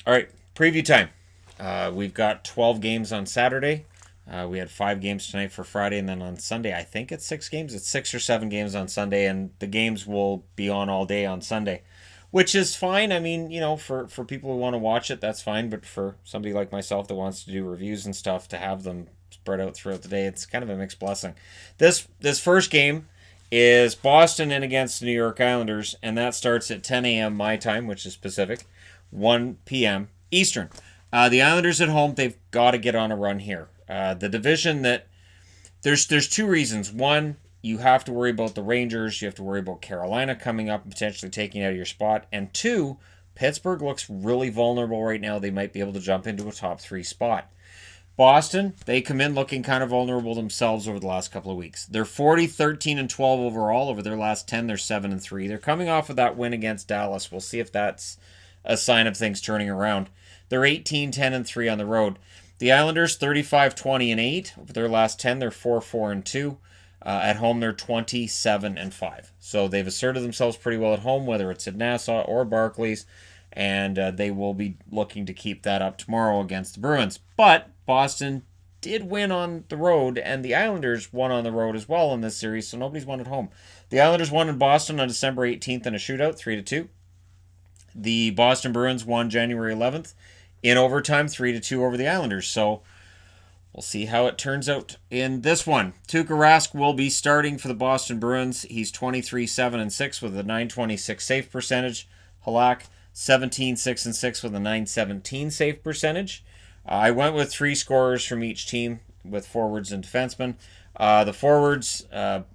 All right, preview time. We've got 12 games on Saturday. We had 5 games tonight for Friday, and then on Sunday, I think it's 6 games. It's 6 or 7 games on Sunday, and the games will be on all day on Sunday, which is fine. I mean, for people who want to watch it, that's fine. But for somebody like myself that wants to do reviews and stuff, to have them spread out throughout the day, it's kind of a mixed blessing. This first game is Boston in against the New York Islanders, and that starts at 10 a.m. my time, which is Pacific, 1 p.m. Eastern. The Islanders at home, they've got to get on a run here. The division that there's 2 reasons. One, you have to worry about the Rangers. You have to worry about Carolina coming up and potentially taking out of your spot. And 2, Pittsburgh looks really vulnerable right now. They might be able to jump into a top 3 spot. Boston, they come in looking kind of vulnerable themselves over the last couple of weeks. They're 40, 13, and 12 overall. Over their last 10, they're 7 and 3. They're coming off of that win against Dallas. We'll see if that's a sign of things turning around. They're 18, 10, and 3 on the road. The Islanders, 35, 20, and 8. Over their last 10, they're 4, 4, and 2. At home, they're 27 and 5. So they've asserted themselves pretty well at home, whether it's at Nassau or Barclays, and they will be looking to keep that up tomorrow against the Bruins. But Boston did win on the road, and the Islanders won on the road as well in this series, so nobody's won at home. The Islanders won in Boston on December 18th in a shootout, 3-2. The Boston Bruins won January 11th in overtime, 3-2 over the Islanders. So we'll see how it turns out in this one. Tuukka Rask will be starting for the Boston Bruins. He's 23, 7, and 6 with a .926 save percentage. Halak, 17, 6, and 6 with a .917 save percentage. I went with 3 scorers from each team with forwards and defensemen. The forwards,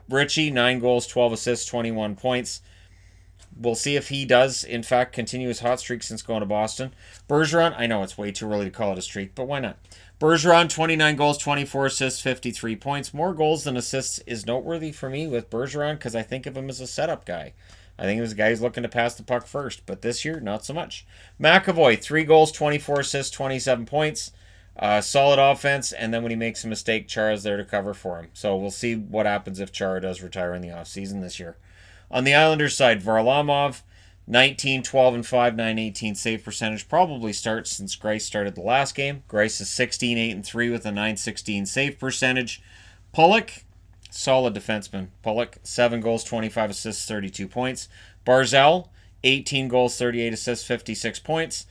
Ritchie, 9 goals, 12 assists, 21 points. We'll see if he does, in fact, continue his hot streak since going to Boston. Bergeron, I know it's way too early to call it a streak, but why not? Bergeron, 29 goals, 24 assists, 53 points. More goals than assists is noteworthy for me with Bergeron because I think of him as a setup guy. I think he was a guy who's looking to pass the puck first, but this year, not so much. McAvoy, 3 goals, 24 assists, 27 points. Solid offense, and then when he makes a mistake, Chara's there to cover for him. So we'll see what happens if Chara does retire in the offseason this year. On the Islanders side, Varlamov, 19, 12, and 5, 918 save percentage. Probably starts since Greiss started the last game. Greiss is 16, 8, and 3 with a 916 save percentage. Pulock, solid defenseman. Pulock, 7 goals, 25 assists, 32 points. Barzal, 18 goals, 38 assists, 56 points.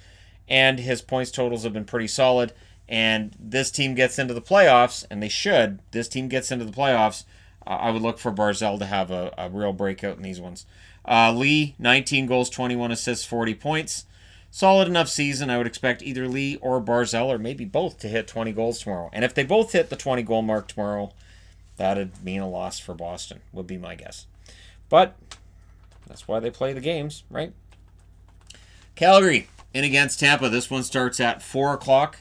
And his points totals have been pretty solid. And this team gets into the playoffs, and they should. This team gets into the playoffs. I would look for Barzal to have a real breakout in these ones. Lee, 19 goals, 21 assists, 40 points. Solid enough season. I would expect either Lee or Barzal, or maybe both, to hit 20 goals tomorrow. And if they both hit the 20-goal mark tomorrow, that'd mean a loss for Boston, would be my guess. But that's why they play the games, right? Calgary in against Tampa. This one starts at 4 o'clock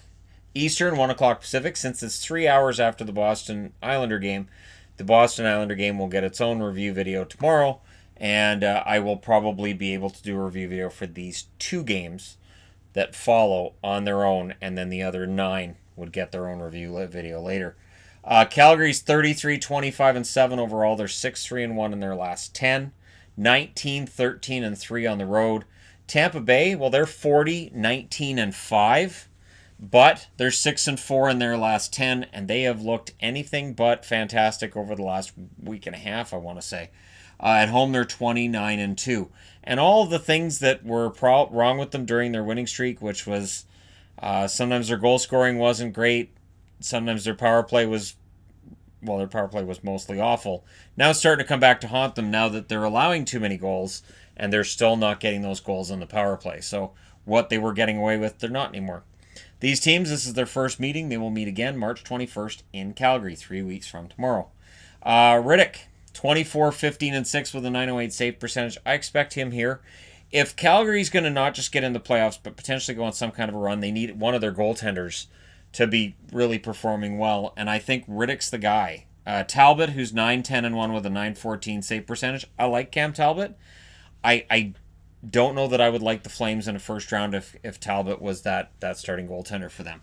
Eastern, 1 o'clock Pacific. Since it's 3 hours after the Boston Islander game, the Boston Islander game will get its own review video tomorrow, and I will probably be able to do a review video for these 2 games that follow on their own, and then the other 9 would get their own review video later. Calgary's 33, 25, and 7 overall. They're 6, 3, and 1 in their last 10. 19, 13, and 3 on the road. Tampa Bay, well, they're 40, 19, and 5. But they're 6 and 4 in their last 10, and they have looked anything but fantastic over the last week and a half, I want to say. At home, they're 29 and 2. And all of the things that were wrong with them during their winning streak, which was sometimes their goal scoring wasn't great, sometimes their power play was mostly awful. Now it's starting to come back to haunt them now that they're allowing too many goals, and they're still not getting those goals in the power play. So what they were getting away with, they're not anymore. These teams, this is their first meeting. They will meet again March 21st in Calgary, 3 weeks from tomorrow. Riddick, 24, 15, and 6 with a .908 save percentage. I expect him here. If Calgary's going to not just get in the playoffs, but potentially go on some kind of a run, they need one of their goaltenders to be really performing well, and I think Riddick's the guy. Talbot, who's 9, 10, and 1 with a .914 save percentage. I like Cam Talbot. I don't know that I would like the Flames in a first round if Talbot was that starting goaltender for them.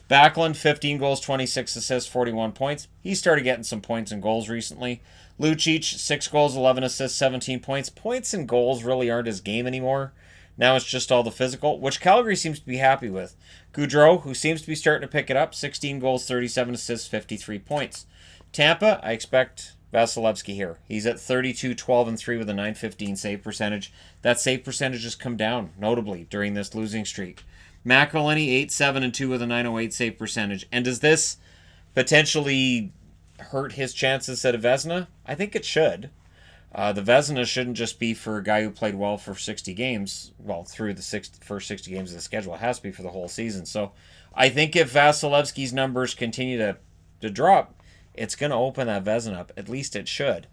Backlund, 15 goals, 26 assists, 41 points. He started getting some points and goals recently. Lucic, 6 goals, 11 assists, 17 points. Points and goals really aren't his game anymore. Now it's just all the physical, which Calgary seems to be happy with. Gaudreau, who seems to be starting to pick it up, 16 goals, 37 assists, 53 points. Tampa, I expect Vasilevsky here. He's at 32, 12, and 3 with a 915 save percentage. That save percentage has come down, notably, during this losing streak. McElhinney, 8, 7, and 2 with a 908 save percentage. And does this potentially hurt his chances at a Vezina? I think it should. The Vezina shouldn't just be for a guy who played well for 60 games, well, through the first 60 games of the schedule. It has to be for the whole season. So I think if Vasilevsky's numbers continue to drop, it's going to open that Vezina up. At least it should.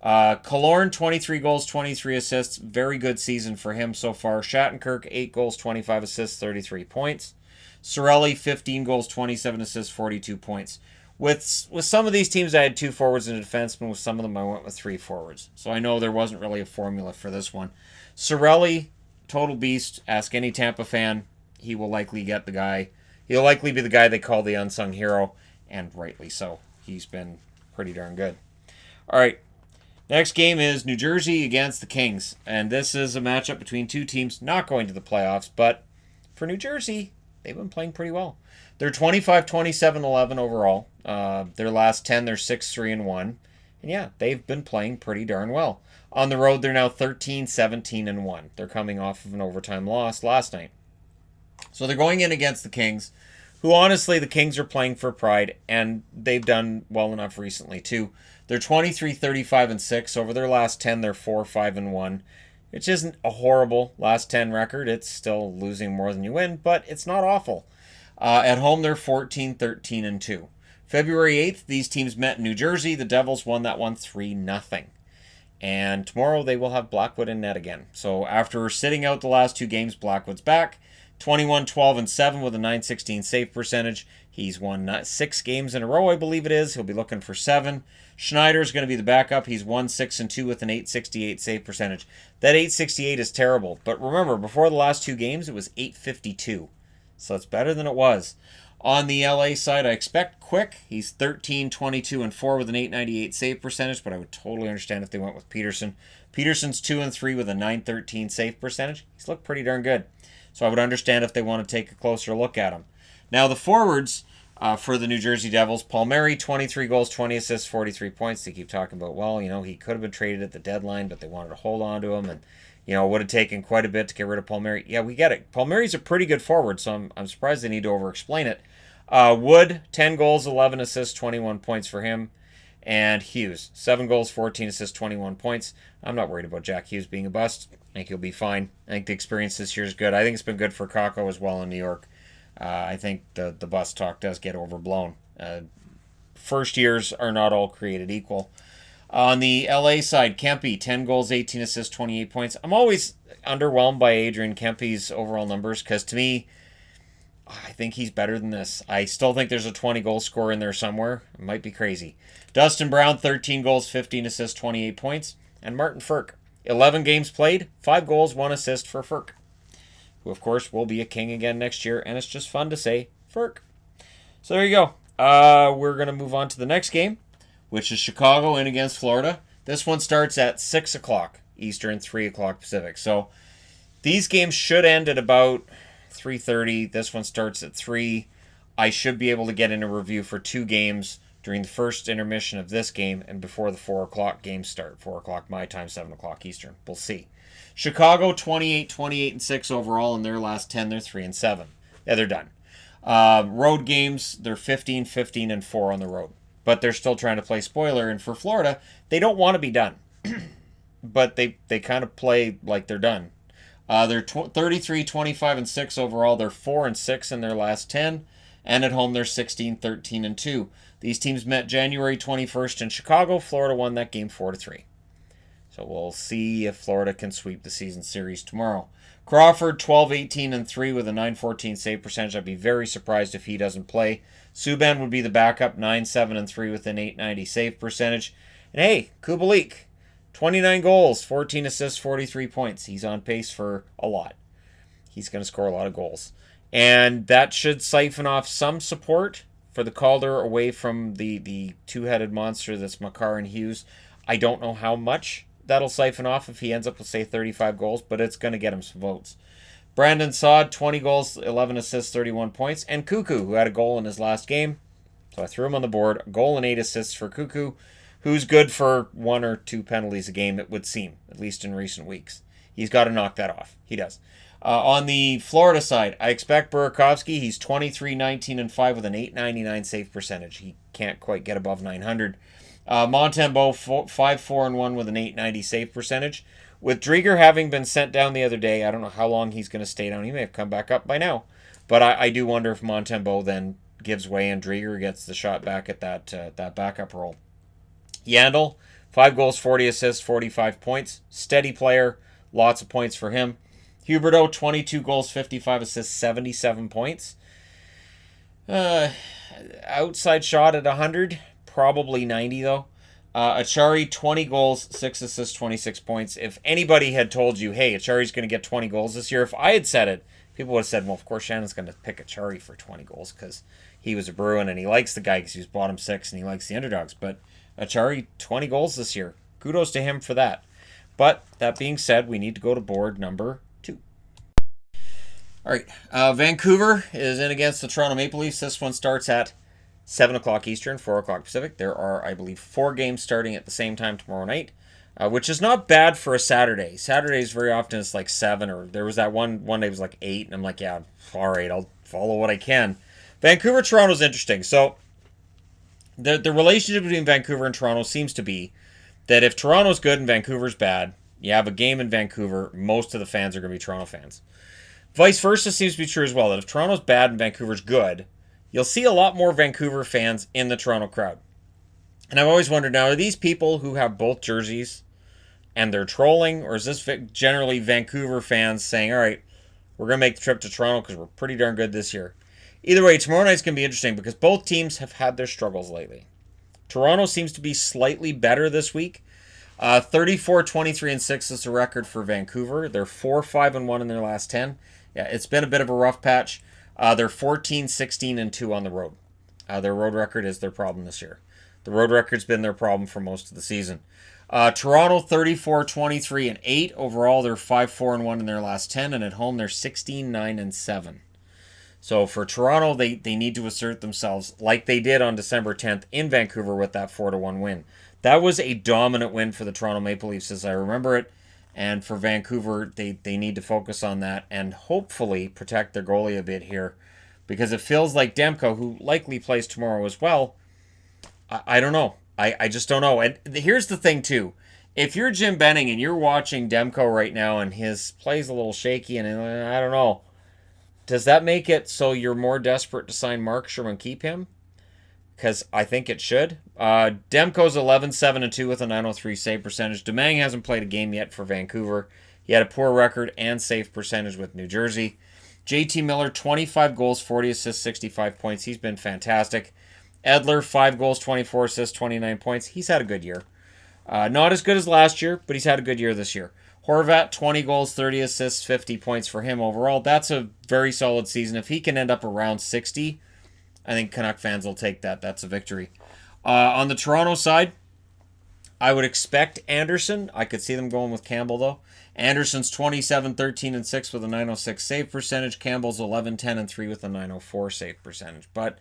Killorn, 23 goals, 23 assists. Very good season for him so far. Shattenkirk, 8 goals, 25 assists, 33 points. Cirelli, 15 goals, 27 assists, 42 points. With some of these teams, I had 2 forwards and a defenseman. With some of them, I went with 3 forwards. So I know there wasn't really a formula for this one. Cirelli, total beast. Ask any Tampa fan. He will likely get the guy. He'll likely be the guy they call the unsung hero, and rightly so. He's been pretty darn good. All right. Next game is New Jersey against the Kings. And this is a matchup between 2 teams not going to the playoffs. But for New Jersey, they've been playing pretty well. They're 25, 27, 11 overall. Their last 10, they're 6, 3, and 1. And yeah, they've been playing pretty darn well. On the road, they're now 13, 17, and 1. They're coming off of an overtime loss last night. So they're going in against the Kings, who honestly, the Kings are playing for pride, and they've done well enough recently too. They're 23, 35, and 6. Over their last 10, they're 4, 5, and 1. Which isn't a horrible last 10 record. It's still losing more than you win, but it's not awful. At home, they're 14, 13, and 2. February 8th, these teams met in New Jersey. The Devils won that one 3-0. And tomorrow, they will have Blackwood in net again. So after sitting out the last 2 games, Blackwood's back. 21, 12, and 7 with a 916 save percentage. He's won 6 games in a row, I believe it is. He'll be looking for 7. Schneider's going to be the backup. He's 1, 6, and 2 with an 868 save percentage. That 868 is terrible. But remember, before the last 2 games, it was 852. So it's better than it was. On the LA side, I expect Quick. He's 13, 22, and 4 with an 898 save percentage, but I would totally understand if they went with Peterson. Peterson's 2 and 3 with a 913 save percentage. He's looked pretty darn good. So I would understand if they want to take a closer look at him. Now the forwards for the New Jersey Devils, Palmieri, 23 goals, 20 assists, 43 points. They keep talking about, well, he could have been traded at the deadline, but they wanted to hold on to him, and it would have taken quite a bit to get rid of Palmieri. Yeah, we get it. Palmieri's a pretty good forward, so I'm surprised they need to over-explain it. Wood, 10 goals, 11 assists, 21 points for him. And Hughes, 7 goals, 14 assists, 21 points. I'm not worried about Jack Hughes being a bust. I think he'll be fine. I think the experience this year is good. I think it's been good for Kakko as well in New York. I think the bust talk does get overblown. First years are not all created equal. On the LA side, Kempe, 10 goals, 18 assists, 28 points. I'm always underwhelmed by Adrian Kempe's overall numbers because to me, I think he's better than this. I still think there's a 20-goal scorer in there somewhere. It might be crazy. Dustin Brown, 13 goals, 15 assists, 28 points. And Martin Frk, 11 games played, 5 goals, 1 assist for Frk, who, of course, will be a King again next year. And it's just fun to say Frk. So there you go. We're going to move on to the next game, which is Chicago in against Florida. This one starts at 6 o'clock Eastern, 3 o'clock Pacific. So these games should end at about 3:30. This one starts at 3. I should be able to get in a review for 2 games during the first intermission of this game and before the 4 o'clock games start. 4 o'clock my time, 7 o'clock Eastern. We'll see. Chicago, 28, 28, and 6 overall. In their last 10, they're 3 and 7. Yeah, they're done. Road games, they're 15, 15, and 4 on the road. But they're still trying to play spoiler. And for Florida, they don't want to be done. But they kind of play like they're done. They're 33, 25, and 6 overall. They're 4 and 6 in their last 10. And at home, they're 16, 13, and 2. These teams met January 21st in Chicago. Florida won that game 4-3. So we'll see if Florida can sweep the season series tomorrow. Crawford, 12, 18, and 3 with a 914 save percentage. I'd be very surprised if he doesn't play. Subban would be the backup, 9, 7, and 3 with an 890 save percentage. And hey, Kubalik, 29 goals, 14 assists, 43 points. He's on pace for a lot. He's going to score a lot of goals. And that should siphon off some support for the Calder away from the two-headed monster that's Makar and Hughes. I don't know how much. that'll siphon off if he ends up with, say, 35 goals, but it's going to get him some votes. Brandon Saad, 20 goals, 11 assists, 31 points. And Cuckoo, who had a goal in his last game. So I threw him on the board. A goal and 8 assists for Cuckoo, who's good for 1 or 2 penalties a game, it would seem, at least in recent weeks. He's got to knock that off. He does. On the Florida side, I expect Burakovsky. He's 23, 19, and 5 with an .899 save percentage. He can't quite get above 900. Montembeault, 5, 4, and 1 with an .890 save percentage. With Drieger having been sent down the other day, I don't know how long he's going to stay down. He may have come back up by now. But I do wonder if Montembeault then gives way and Drieger gets the shot back at that backup role. Yandel, 5 goals, 40 assists, 45 points. Steady player. Lots of points for him. Huberdeau, 22 goals, 55 assists, 77 points. Outside shot at 100. Probably 90, though. Achari, 20 goals, 6 assists, 26 points. If anybody had told you, hey, Achari's going to get 20 goals this year, if I had said it, people would have said, well, of course Shannon's going to pick Achari for 20 goals because he was a Bruin and he likes the guy because he was bottom 6 and he likes the underdogs. But Achari, 20 goals this year. Kudos to him for that. But that being said, we need to go to board number 2. All right. Vancouver is in against the Toronto Maple Leafs. This one starts at 7 o'clock Eastern, 4 o'clock Pacific. There are, I believe, 4 games starting at the same time tomorrow night, which is not bad for a Saturday. Saturdays very often it's like 7, or there was that one day it was like 8, and I'm like, yeah, all right, I'll follow what I can. Vancouver-Toronto's interesting. So the relationship between Vancouver and Toronto seems to be that if Toronto's good and Vancouver's bad, you have a game in Vancouver, most of the fans are going to be Toronto fans. Vice versa seems to be true as well, that if Toronto's bad and Vancouver's good, you'll see a lot more Vancouver fans in the Toronto crowd. And I've always wondered, now, are these people who have both jerseys and they're trolling, or is this generally Vancouver fans saying, all right, we're going to make the trip to Toronto because we're pretty darn good this year? Either way, tomorrow night's going to be interesting because both teams have had their struggles lately. Toronto seems to be slightly better this week. 34, 23, and 6 is the record for Vancouver. They're 4, 5, and 1 in their last 10. Yeah, it's been a bit of a rough patch. They're 14, 16, and 2 on the road. Their road record is their problem this year. The road record's been their problem for most of the season. Toronto, 34, 23, and 8. Overall, they're 5, 4, and 1 in their last 10. And at home, they're 16, 9, and 7. So for Toronto, they need to assert themselves like they did on December 10th in Vancouver with that 4-1 win. That was a dominant win for the Toronto Maple Leafs as I remember it. And for Vancouver, they need to focus on that and hopefully protect their goalie a bit here. Because it feels like Demko, who likely plays tomorrow as well, I don't know. I just don't know. And here's the thing, too. If you're Jim Benning and you're watching Demko right now and his play's a little shaky and I don't know, does that make it so you're more desperate to sign Markstrom and keep him? Because I think it should. Demko's 11, 7, and 2 with a .903 save percentage. Domingue hasn't played a game yet for Vancouver. He had a poor record and save percentage with New Jersey. JT Miller, 25 goals, 40 assists, 65 points. He's been fantastic. Edler, 5 goals, 24 assists, 29 points. He's had a good year. Not as good as last year, but he's had a good year this year. Horvat, 20 goals, 30 assists, 50 points for him overall. That's a very solid season. If he can end up around 60, I think Canuck fans will take that. That's a victory. On the Toronto side, I would expect Anderson. I could see them going with Campbell, though. Anderson's 27, 13, and 6 with a .906 save percentage. Campbell's 11, 10, and 3 with a .904 save percentage. But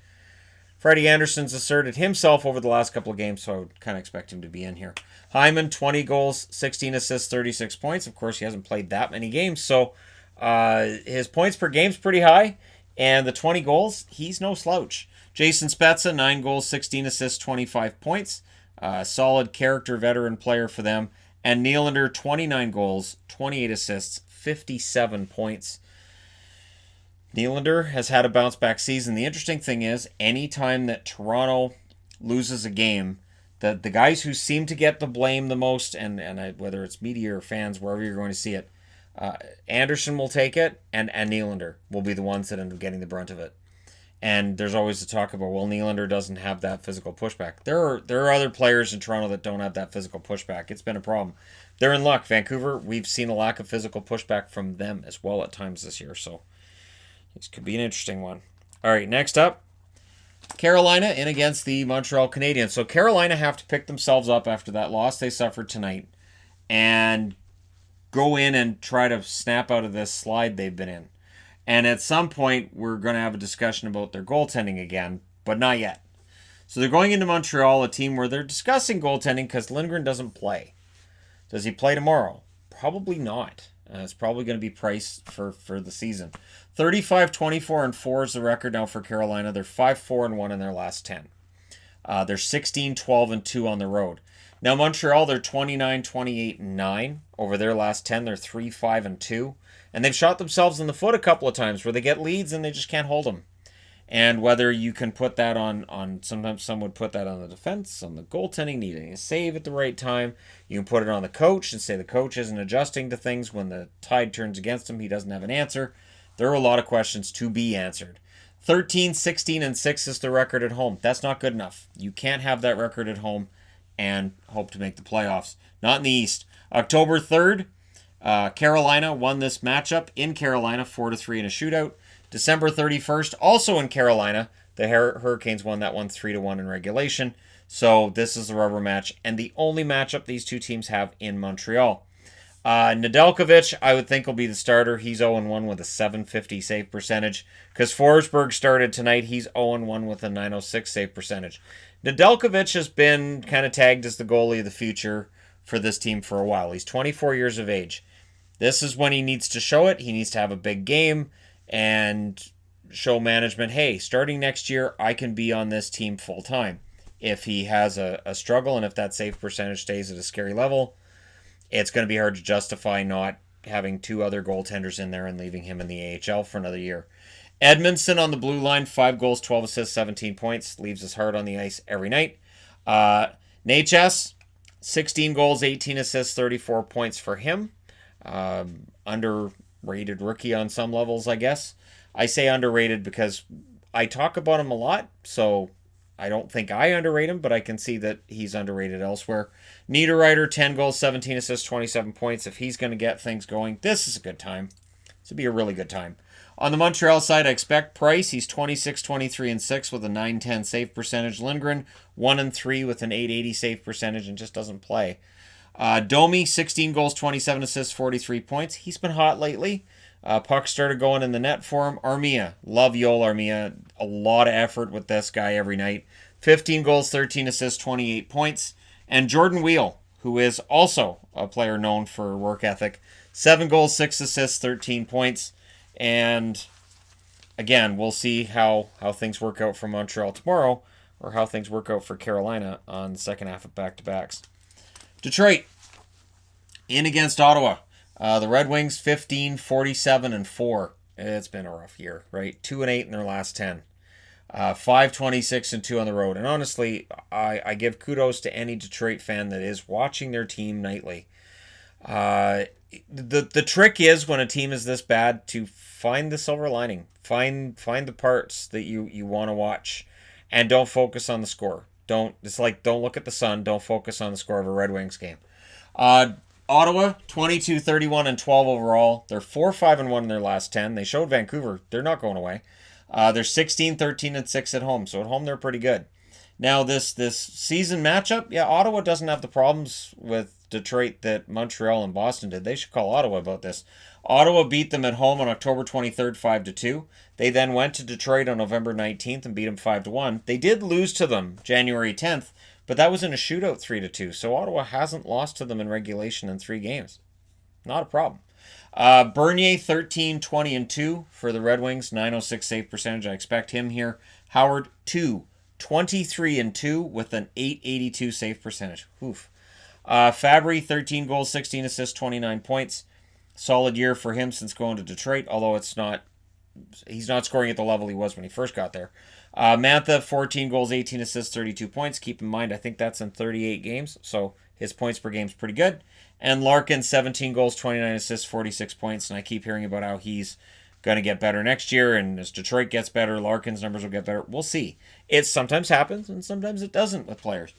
Freddie Anderson's asserted himself over the last couple of games, so I would kind of expect him to be in here. Hyman, 20 goals, 16 assists, 36 points. Of course, he hasn't played that many games, so his points per game's pretty high, and the 20 goals, he's no slouch. Jason Spezza, 9 goals, 16 assists, 25 points. Solid character veteran player for them. And Nylander, 29 goals, 28 assists, 57 points. Nylander has had a bounce-back season. The interesting thing is, anytime that Toronto loses a game, the guys who seem to get the blame the most, and whether it's media or fans, wherever you're going to see it, Anderson will take it, and Nylander will be the ones that end up getting the brunt of it. And there's always the talk about, well, Nylander doesn't have that physical pushback. There are other players in Toronto that don't have that physical pushback. It's been a problem. They're in luck. Vancouver, we've seen a lack of physical pushback from them as well at times this year, so this could be an interesting one. All right, next up, Carolina in against the Montreal Canadiens. So Carolina have to pick themselves up after that loss they suffered tonight and go in and try to snap out of this slide they've been in. And at some point, we're going to have a discussion about their goaltending again, but not yet. So they're going into Montreal, a team where they're discussing goaltending because Lindgren doesn't play. Does he play tomorrow? Probably not. It's probably going to be Price for the season. 35-24-4 is the record now for Carolina. They're 5-4-1 in their last 10. They're 16-12-2 on the road. Now Montreal, they're 29-28-9 over their last 10. They're 3-5-2, and they've shot themselves in the foot a couple of times where they get leads and they just can't hold them. And whether you can put that on sometimes some would put that on the defense, on the goaltending, needing a save at the right time. You can put it on the coach and say the coach isn't adjusting to things when the tide turns against him. He doesn't have an answer. There are a lot of questions to be answered. 13-16-6 is the record at home. That's not good enough. You can't have that record at home and hope to make the playoffs. Not in the East. October 3rd, Carolina won this matchup in Carolina 4-3 in a shootout. December 31st, also in Carolina, the Hurricanes won that one 3-1 in regulation. So this is the rubber match and the only matchup these two teams have in Montreal. Nedeljkovic, I would think, will be the starter. He's 0-1 with a .750 save percentage. Because Forsberg started tonight, he's 0-1 with a .906 save percentage. Nedeljkovic has been kind of tagged as the goalie of the future for this team for a while. He's 24 years of age. This is when he needs to show it. He needs to have a big game and show management, hey, starting next year, I can be on this team full time. If he has a struggle and if that save percentage stays at a scary level, it's going to be hard to justify not having two other goaltenders in there and leaving him in the AHL for another year. Edmondson on the blue line, 5 goals, 12 assists, 17 points. Leaves his heart on the ice every night. Natchez, 16 goals, 18 assists, 34 points for him. Underrated rookie on some levels, I guess. I say underrated because I talk about him a lot, so I don't think I underrate him, but I can see that he's underrated elsewhere. Niederreiter, 10 goals, 17 assists, 27 points. If he's going to get things going, this is a good time. This would be a really good time. On the Montreal side, I expect Price. He's 26-23-6 with a .910 save percentage. Lindgren, 1-3 with an .880 save percentage and just doesn't play. Domi, 16 goals, 27 assists, 43 points. He's been hot lately. Puck started going in the net for him. Armia, love Yoel Armia. A lot of effort with this guy every night. 15 goals, 13 assists, 28 points. And Jordan Wheel, who is also a player known for work ethic. 7 goals, 6 assists, 13 points. And again, we'll see how things work out for Montreal tomorrow or how things work out for Carolina on the second half of back-to-backs. Detroit, in against Ottawa. The Red Wings, 15-47-4. It's been a rough year, right? 2-8 in their last 10. 5-26-2 on the road. And honestly, I give kudos to any Detroit fan that is watching their team nightly. The trick is when a team is this bad to find the silver lining. Find the parts that you want to watch. And don't focus on the score. Don't look at the sun. Don't focus on the score of a Red Wings game. Ottawa, 22-31-12 overall. They're 4-5-1 in their last 10. They showed Vancouver. They're not going away. They're 16-13-6 at home. So at home, they're pretty good. Now, this season matchup, yeah, Ottawa doesn't have the problems with Detroit that Montreal and Boston did. They should call Ottawa about this. Ottawa beat them at home on October 23rd, 5-2. They then went to Detroit on November 19th and beat them 5-1. They did lose to them January 10th, but that was in a shootout 3-2. So Ottawa hasn't lost to them in regulation in 3 games. Not a problem. Bernier, 13-20-2 for the Red Wings, 906 save percentage. I expect him here. Howard, 23-2 with an 882 save percentage. Oof. Fabry, 13 goals, 16 assists, 29 points. Solid year for him since going to Detroit, although he's not scoring at the level he was when he first got there. Mantha, 14 goals, 18 assists, 32 points. Keep in mind, I think that's in 38 games, so his points per game is pretty good. And Larkin, 17 goals, 29 assists, 46 points. And I keep hearing about how he's going to get better next year, and as Detroit gets better, Larkin's numbers will get better. We'll see. It sometimes happens, and sometimes it doesn't with players.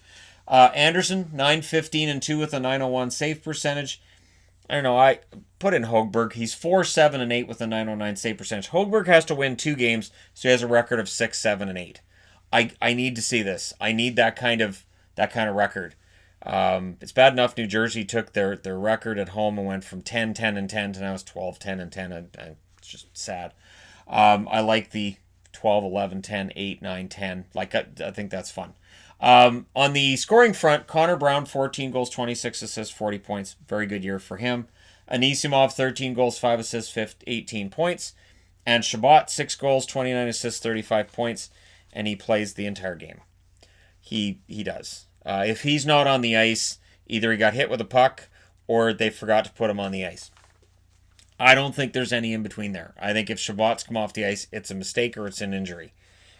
Anderson, 9-15-2 with a 901 save percentage. I don't know, I put in Hogberg. He's 4-7-8 with a 909 save percentage. Hogberg has to win 2 games, so he has a record of 6-7-8. I need to see this. I need that kind of record. It's bad enough New Jersey took their record at home and went from 10-10-10 to now it's 12-10-10. And it's just sad. I like the 12-11-10, 8-9-10. Like, I think that's fun. On the scoring front, Connor Brown, 14 goals, 26 assists, 40 points. Very good year for him. Anisimov, 13 goals, 5 assists, 18 points. And Shabbat, 6 goals, 29 assists, 35 points. And he plays the entire game. He does. If he's not on the ice, either he got hit with a puck or they forgot to put him on the ice. I don't think there's any in between there. I think if Shabbat's come off the ice, it's a mistake or it's an injury.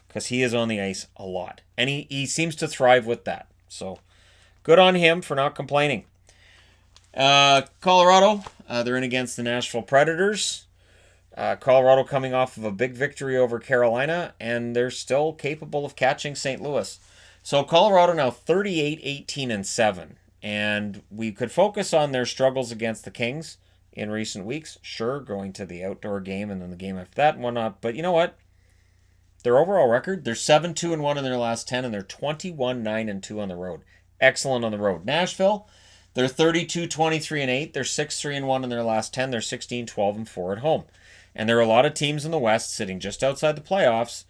Because he is on the ice a lot. And he seems to thrive with that. So, good on him for not complaining. Colorado, they're in against the Nashville Predators. Colorado coming off of a big victory over Carolina, and they're still capable of catching St. Louis. So Colorado now 38-18-7, and we could focus on their struggles against the Kings in recent weeks. Sure, going to the outdoor game and then the game after that and whatnot, but you know what? Their overall record, they're 7-2-1 in their last 10, and they're 21-9-2 on the road. Excellent on the road. Nashville, they're 32-23-8. They're 6-3-1 in their last 10. They're 16-12-4 at home. And there are a lot of teams in the West sitting just outside the playoffs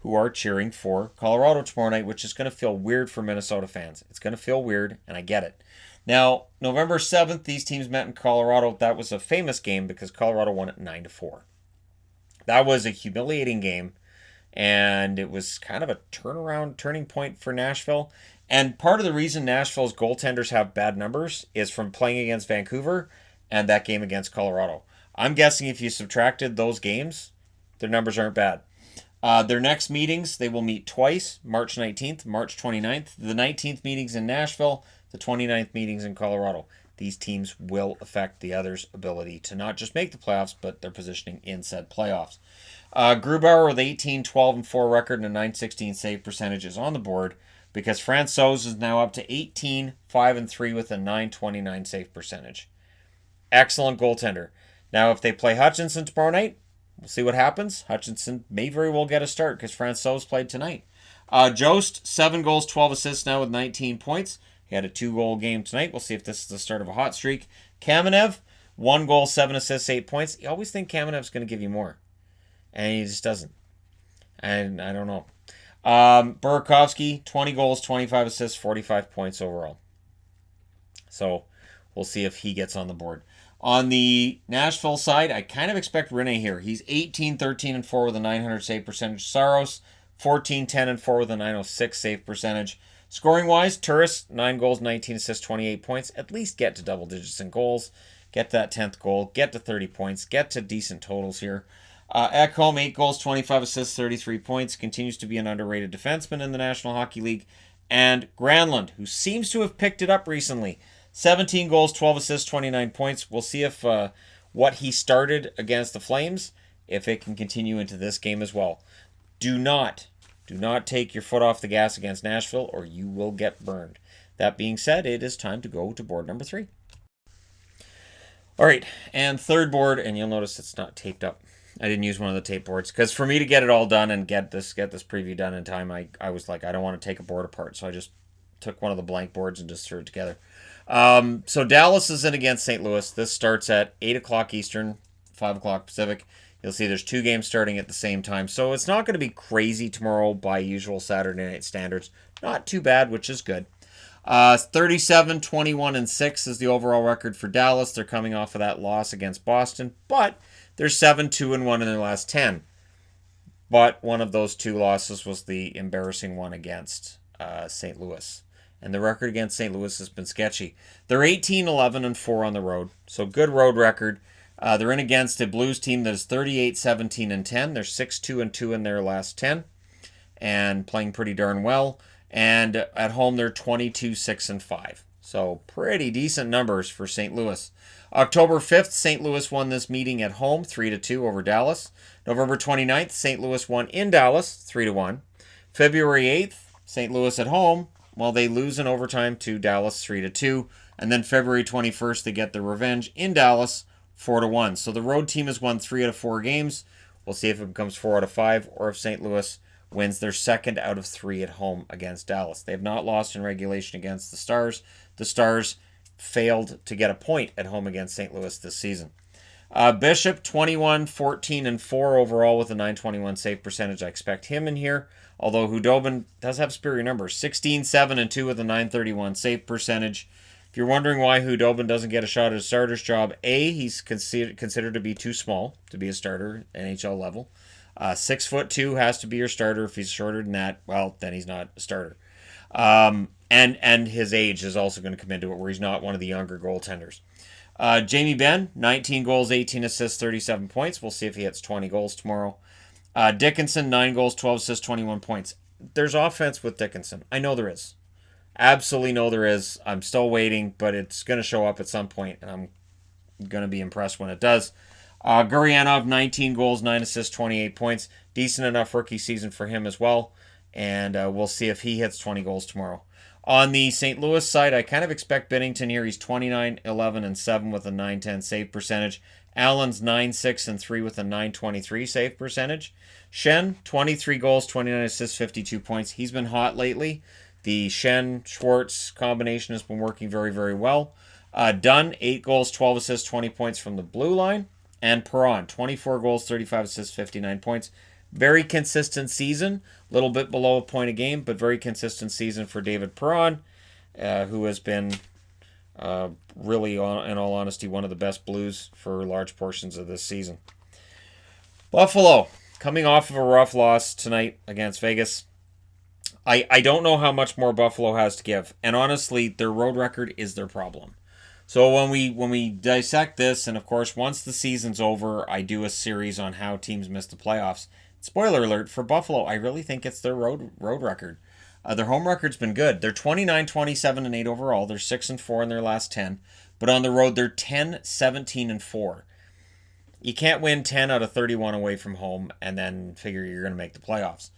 who are cheering for Colorado tomorrow night, which is going to feel weird for Minnesota fans. It's going to feel weird, and I get it. Now, November 7th, these teams met in Colorado. That was a famous game because Colorado won it 9-4. That was a humiliating game, and it was kind of a turning point for Nashville. And part of the reason Nashville's goaltenders have bad numbers is from playing against Vancouver and that game against Colorado. I'm guessing if you subtracted those games, their numbers aren't bad. Their next meetings, they will meet twice, March 19th, March 29th. The 19th meetings in Nashville, the 29th meetings in Colorado. These teams will affect the others' ability to not just make the playoffs, but their positioning in said playoffs. Grubauer with 18-12-4 record and a 916 save percentage is on the board because Francouz is now up to 18-5-3 with a 929 save percentage. Excellent goaltender. Now, if they play Hutchinson tomorrow night, we'll see what happens. Hutchinson may very well get a start because Francouz played tonight. Jost, 7 goals, 12 assists now with 19 points. He had a 2-goal game tonight. We'll see if this is the start of a hot streak. Kamenev, 1 goal, 7 assists, 8 points. You always think Kamenev's going to give you more. And he just doesn't. And I don't know. Burakovsky, 20 goals, 25 assists, 45 points overall. So we'll see if he gets on the board. On the Nashville side, I kind of expect Rinne here. He's 18-13-4 with a 900 save percentage. Saros, 14-10-4 with a 906 save percentage. Scoring-wise, Turris, 9 goals, 19 assists, 28 points. At least get to double digits in goals. Get that 10th goal. Get to 30 points. Get to decent totals here. Ekholm, 8 goals, 25 assists, 33 points. Continues to be an underrated defenseman in the National Hockey League. And Granlund, who seems to have picked it up recently. 17 goals, 12 assists, 29 points. We'll see if what he started against the Flames, if it can continue into this game as well. Do not take your foot off the gas against Nashville or you will get burned. That being said, it is time to go to board number 3. All right, and third board, and you'll notice it's not taped up. I didn't use one of the tape boards because for me to get it all done and get this preview done in time, I was like, I don't want to take a board apart, so I just took one of the blank boards and just threw it together. So Dallas is in against St. Louis. This starts at 8 o'clock Eastern, 5 o'clock Pacific. You'll see there's 2 games starting at the same time. So it's not going to be crazy tomorrow by usual Saturday night standards. Not too bad, which is good. 37-21-6 is the overall record for Dallas. They're coming off of that loss against Boston, but they're 7-2-1 in their last 10. But one of those 2 losses was the embarrassing one against St. Louis. And the record against St. Louis has been sketchy. They're 18-11-4 on the road, so good road record. They're in against a Blues team that is 38-17-10. They're 6-2-2 in their last 10 and playing pretty darn well. And at home, they're 22-6-5. So pretty decent numbers for St. Louis. October 5th, St. Louis won this meeting at home 3-2 over Dallas. November 29th, St. Louis won in Dallas 3-1. February 8th, St. Louis at home. Well, they lose in overtime to Dallas 3-2. And then February 21st, they get their revenge in Dallas 4-1. So the road team has won 3 out of 4 games. We'll see if it becomes 4 out of 5 or if St. Louis wins their second out of 3 at home against Dallas. They have not lost in regulation against the Stars. The Stars failed to get a point at home against St. Louis this season. Bishop, 21, 14, and 4 overall with a .921 save percentage. I expect him in here, although Hudobin does have superior numbers. 16, 7, and 2 with a .931 save percentage. If you're wondering why Hudobin doesn't get a shot at a starter's job, A, he's considered to be too small to be a starter at NHL level. 6'2" has to be your starter. If he's shorter than that, well, then he's not a starter. And his age is also going to come into it, where he's not one of the younger goaltenders. Jamie Benn, 19 goals, 18 assists, 37 points. We'll see if he hits 20 goals tomorrow. Dickinson, 9 goals, 12 assists, 21 points. There's offense with Dickinson. I know there is. Absolutely know there is. I'm still waiting, but it's going to show up at some point, and I'm going to be impressed when it does. Gurianov, 19 goals, 9 assists, 28 points. Decent enough rookie season for him as well. And we'll see if he hits 20 goals tomorrow. On the St. Louis side, I kind of expect Binnington here. He's 29, 11, and 7 with a .910 save percentage. Allen's 9, 6, and 3 with a .923 save percentage. Shen, 23 goals, 29 assists, 52 points. He's been hot lately. The Shen-Schwartz combination has been working very, very well. Dunn, 8 goals, 12 assists, 20 points from the blue line. And Perron, 24 goals, 35 assists, 59 points. Very consistent season. A little bit below a point a game, but very consistent season for David Perron, who has been really, in all honesty, one of the best Blues for large portions of this season. Buffalo, coming off of a rough loss tonight against Vegas. I don't know how much more Buffalo has to give. And honestly, their road record is their problem. So when we dissect this, and of course, once the season's over, I do a series on how teams miss the playoffs. Spoiler alert, for Buffalo, I really think it's their road record. Their home record's been good. They're 29, 27, and 8 overall. They're 6 and 4 in their last 10. But on the road, they're 10, 17, and 4. You can't win 10 out of 31 away from home and then figure you're going to make the playoffs.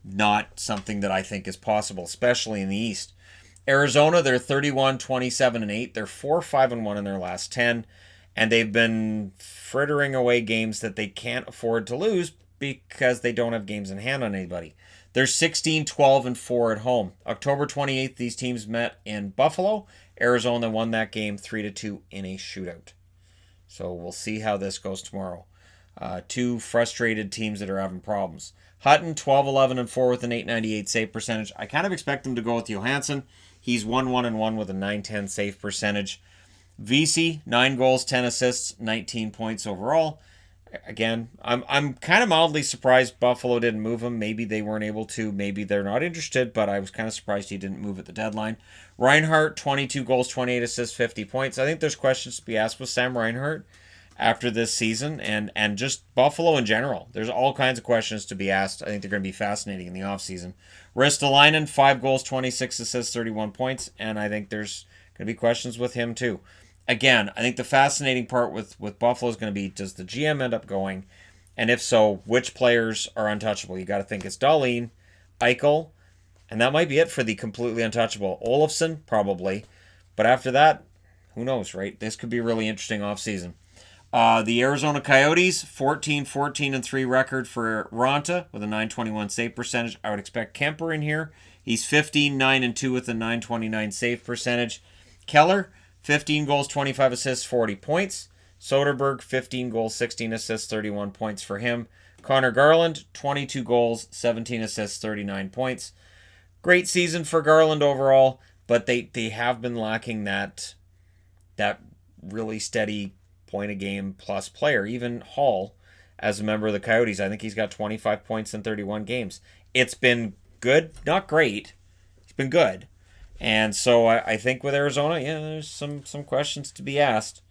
Not something that I think is possible, especially in the East. Arizona, they're 31, 27, and 8. They're 4, 5, and 1 in their last 10. And they've been frittering away games that they can't afford to lose because they don't have games in hand on anybody. They're 16, 12, and 4 at home. October 28th, these teams met in Buffalo. Arizona won that game 3-2 in a shootout. So we'll see how this goes tomorrow. Two frustrated teams that are having problems. Hutton, 12, 11, and 4 with an .898 save percentage. I kind of expect them to go with Johansson. He's 1-1-1 with a .910 save percentage. Vesey, 9 goals, 10 assists, 19 points overall. Again, I'm kind of mildly surprised Buffalo didn't move him. Maybe they weren't able to. Maybe they're not interested, but I was kind of surprised he didn't move at the deadline. Reinhart, 22 goals, 28 assists, 50 points. I think there's questions to be asked with Sam Reinhart after this season and just Buffalo in general. There's all kinds of questions to be asked. I think they're going to be fascinating in the offseason. Ristolainen, 5 goals, 26 assists, 31 points, and I think there's going to be questions with him too. Again, I think the fascinating part with Buffalo is going to be, does the GM end up going? And if so, which players are untouchable? You got to think it's Dahlin, Eichel, and that might be it for the completely untouchable. Olofsson, probably. But after that, who knows, right? This could be a really interesting offseason. The Arizona Coyotes, 14, 14, and 3 record for Ronta with a .921 save percentage. I would expect Kemper in here. He's 15, 9, and 2 with a .929 save percentage. Keller, 15 goals, 25 assists, 40 points. Soderberg, 15 goals, 16 assists, 31 points for him. Connor Garland, 22 goals, 17 assists, 39 points. Great season for Garland overall, but they have been lacking that really steady point-a-game plus player. Even Hall, as a member of the Coyotes, I think he's got 25 points in 31 games. It's been good, not great. It's been good. And so I think with Arizona, there's some questions to be asked.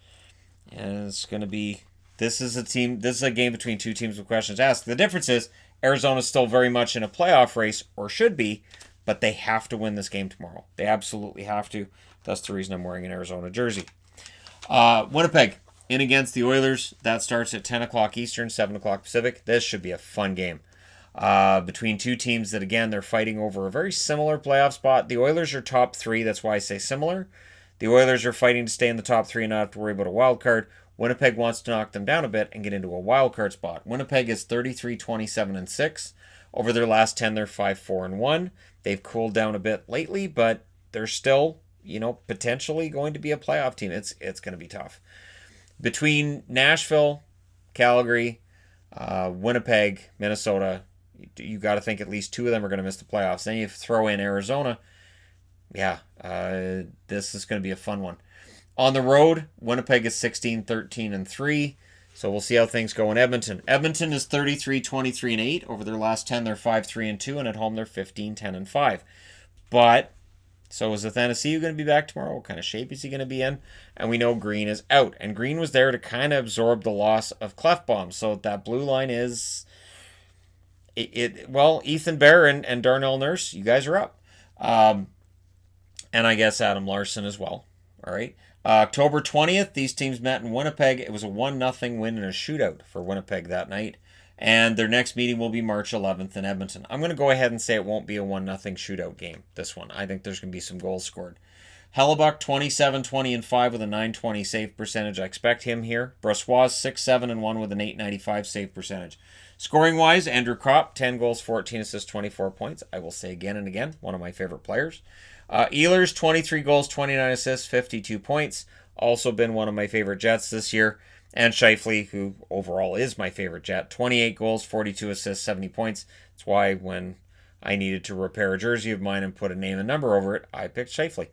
And it's going to be, this is a game between two teams with questions asked. The difference is Arizona's still very much in a playoff race, or should be, but they have to win this game tomorrow. They absolutely have to. That's the reason I'm wearing an Arizona jersey. Winnipeg in against the Oilers. That starts at 10 o'clock Eastern, 7 o'clock Pacific. This should be a fun game. Between two teams that, again, they're fighting over a very similar playoff spot. The Oilers are top 3. That's why I say similar. The Oilers are fighting to stay in the top 3 and not have to worry about a wild card. Winnipeg wants to knock them down a bit and get into a wild card spot. Winnipeg is 33, 27, and 6. Over their last 10, they're 5-4-1. They've cooled down a bit lately, but they're still, potentially going to be a playoff team. It's going to be tough. Between Nashville, Calgary, Winnipeg, Minnesota, you got to think at least two of them are going to miss the playoffs. Then you throw in Arizona. Yeah, this is going to be a fun one. On the road, Winnipeg is 16-13-3. So we'll see how things go in Edmonton. Edmonton is 33-23-8. Over their last 10, they're 5-3-2, and at home they're 15-10-5. But so is Athanasiou going to be back tomorrow? What kind of shape is he going to be in? And we know Green is out, and Green was there to kind of absorb the loss of Clefbaum. So that blue line is Ethan Bear and Darnell Nurse, you guys are up, and I guess Adam Larson as well. All right. October 20th, these teams met in Winnipeg. It was a 1-0 win in a shootout for Winnipeg that night. And their next meeting will be March 11th in Edmonton. I'm going to go ahead and say it won't be a 1-0 shootout game, this one. I think there's going to be some goals scored. Hellebuck, 27-20-5 with a .920 save percentage. I expect him here. Brossois, 6-7-1 with an .895 save percentage. Scoring-wise, Andrew Kopp, 10 goals, 14 assists, 24 points. I will say again and again, one of my favorite players. Ehlers, 23 goals, 29 assists, 52 points. Also been one of my favorite Jets this year. And Scheifele, who overall is my favorite Jet, 28 goals, 42 assists, 70 points. That's why when I needed to repair a jersey of mine and put a name and number over it, I picked Scheifele.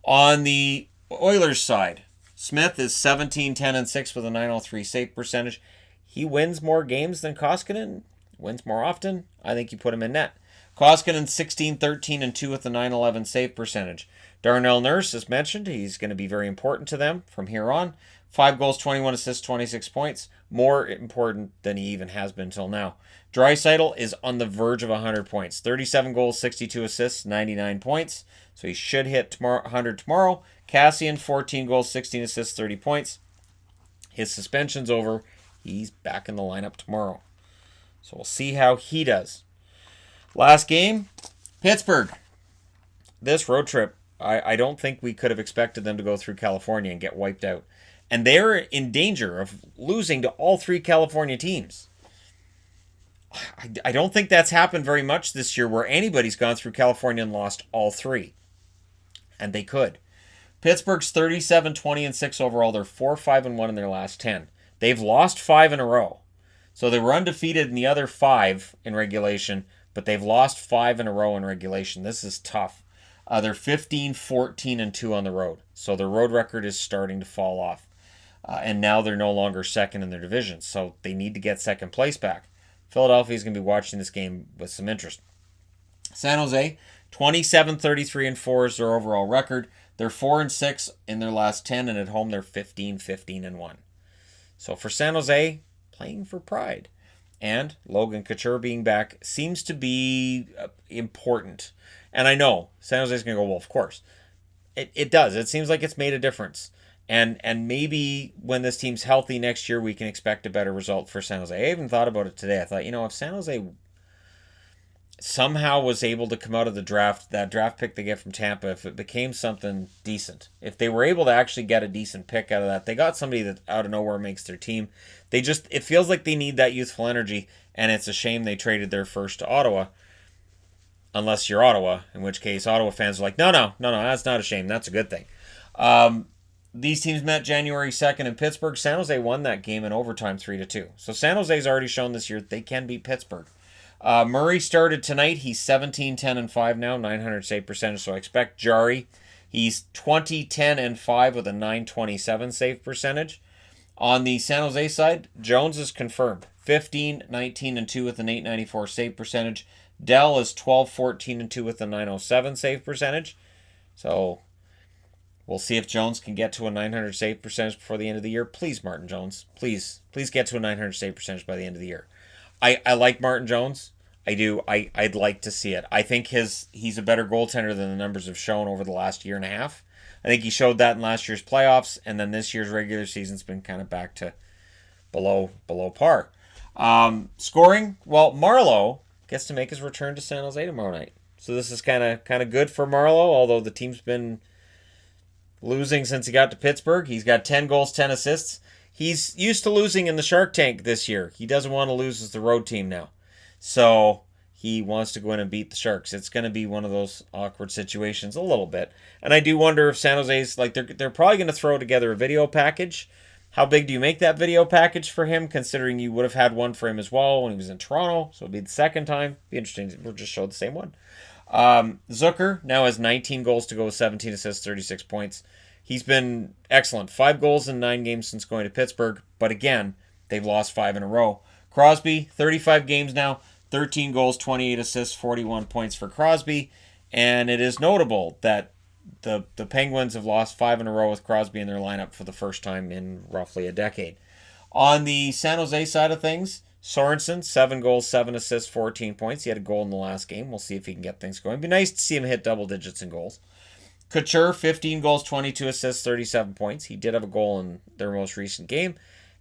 On the Oilers side, Smith is 17-10-6 with a .903 save percentage. He wins more games than Koskinen, wins more often. I think you put him in net. Koskinen 16-13-2 with a .911 save percentage. Darnell Nurse, as mentioned, he's going to be very important to them from here on. 5 goals, 21 assists, 26 points. More important than he even has been till now. Draisaitl is on the verge of 100 points. 37 goals, 62 assists, 99 points. So he should hit 100 tomorrow. Cassian, 14 goals, 16 assists, 30 points. His suspension's over. He's back in the lineup tomorrow. So we'll see how he does. Last game, Pittsburgh. This road trip, I don't think we could have expected them to go through California and get wiped out. And they're in danger of losing to all three California teams. I don't think that's happened very much this year where anybody's gone through California and lost all three. And they could. Pittsburgh's 37-20-6 overall. They're 4-5-1 in their last 10. They've lost 5 in a row. So they were undefeated in the other 5 in regulation, but they've lost 5 in a row in regulation. This is tough. They're 15-14-2 on the road. So their road record is starting to fall off. And now they're no longer second in their division. So they need to get second place back. Philadelphia is going to be watching this game with some interest. San Jose, 27-33-4 is their overall record. They're 4-6 in their last 10, and at home they're 15-15-1. So for San Jose, playing for pride. And Logan Couture being back seems to be important. And I know San Jose's going to go, well, of course. It does. It seems like it's made a difference. And maybe when this team's healthy next year, we can expect a better result for San Jose. I even thought about it today. I thought, if San Jose somehow was able to come out of the draft, that draft pick they get from Tampa, if it became something decent, if they were able to actually get a decent pick out of that, they got somebody that out of nowhere makes their team. It feels like they need that youthful energy, and it's a shame they traded their first to Ottawa. Unless you're Ottawa, in which case Ottawa fans are like, no, that's not a shame. That's a good thing. These teams met January 2nd in Pittsburgh. San Jose won that game in overtime 3-2. So San Jose's already shown this year they can beat Pittsburgh. Murray started tonight. He's 17-10-5 now, 900 save percentage. So I expect Jari. He's 20-10-5 with a 927 save percentage. On the San Jose side, Jones is confirmed. 15-19-2 with an 894 save percentage. Dell is 12-14-2 with a 907 save percentage. So we'll see if Jones can get to a 900 save percentage before the end of the year. Please, Martin Jones. Please get to a 900 save percentage by the end of the year. I like Martin Jones. I do. I'd like to see it. I think he's a better goaltender than the numbers have shown over the last year and a half. I think he showed that in last year's playoffs, and then this year's regular season's been kind of back to below par. Scoring, well, Marleau gets to make his return to San Jose tomorrow night. So this is kind of good for Marleau, although the team's been losing since he got to Pittsburgh. He's got 10 goals, 10 assists. He's used to losing in the Shark Tank this year. He doesn't want to lose as the road team now. So he wants to go in and beat the Sharks. It's going to be one of those awkward situations a little bit. And I do wonder if San Jose's, like, they're probably going to throw together a video package. How big do you make that video package for him, considering you would have had one for him as well when he was in Toronto? So it'd be the second time. Be interesting. We'll just show the same one. Zucker now has 19 goals to go with 17 assists, 36 points. He's been excellent. 5 goals in 9 games since going to Pittsburgh. But again, they've lost 5 in a row. Crosby, 35 games now, 13 goals, 28 assists, 41 points for Crosby. And it is notable that the Penguins have lost 5 in a row with Crosby in their lineup for the first time in roughly a decade. On the San Jose side of things, Sorensen, 7 goals, 7 assists, 14 points. He had a goal in the last game. We'll see if he can get things going. It'd be nice to see him hit double digits in goals. Couture, 15 goals, 22 assists, 37 points. He did have a goal in their most recent game.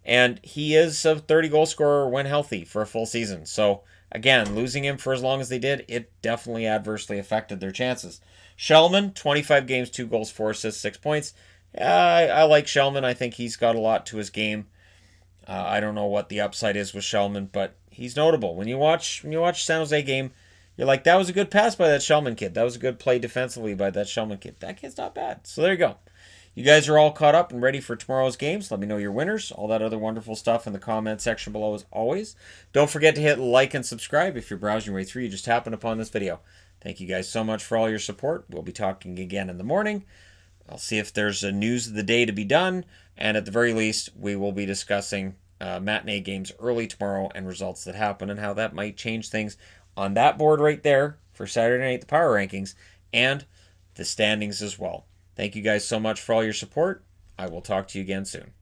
And he is a 30-goal scorer when healthy for a full season. So, again, losing him for as long as they did, it definitely adversely affected their chances. Shellman, 25 games, 2 goals, 4 assists, 6 points. I like Shellman. I think he's got a lot to his game. I don't know what the upside is with Shellman, but he's notable. When you watch San Jose game, you're like, that was a good pass by that Shellman kid. That was a good play defensively by that Shellman kid. That kid's not bad. So there you go. You guys are all caught up and ready for tomorrow's games. Let me know your winners, all that other wonderful stuff in the comment section below as always. Don't forget to hit like and subscribe if you're browsing your way through. You just happened upon this video. Thank you guys so much for all your support. We'll be talking again in the morning. I'll see if there's a news of the day to be done. And at the very least, we will be discussing matinee games early tomorrow and results that happen and how that might change things on that board right there for Saturday night, the power rankings, and the standings as well. Thank you guys so much for all your support. I will talk to you again soon.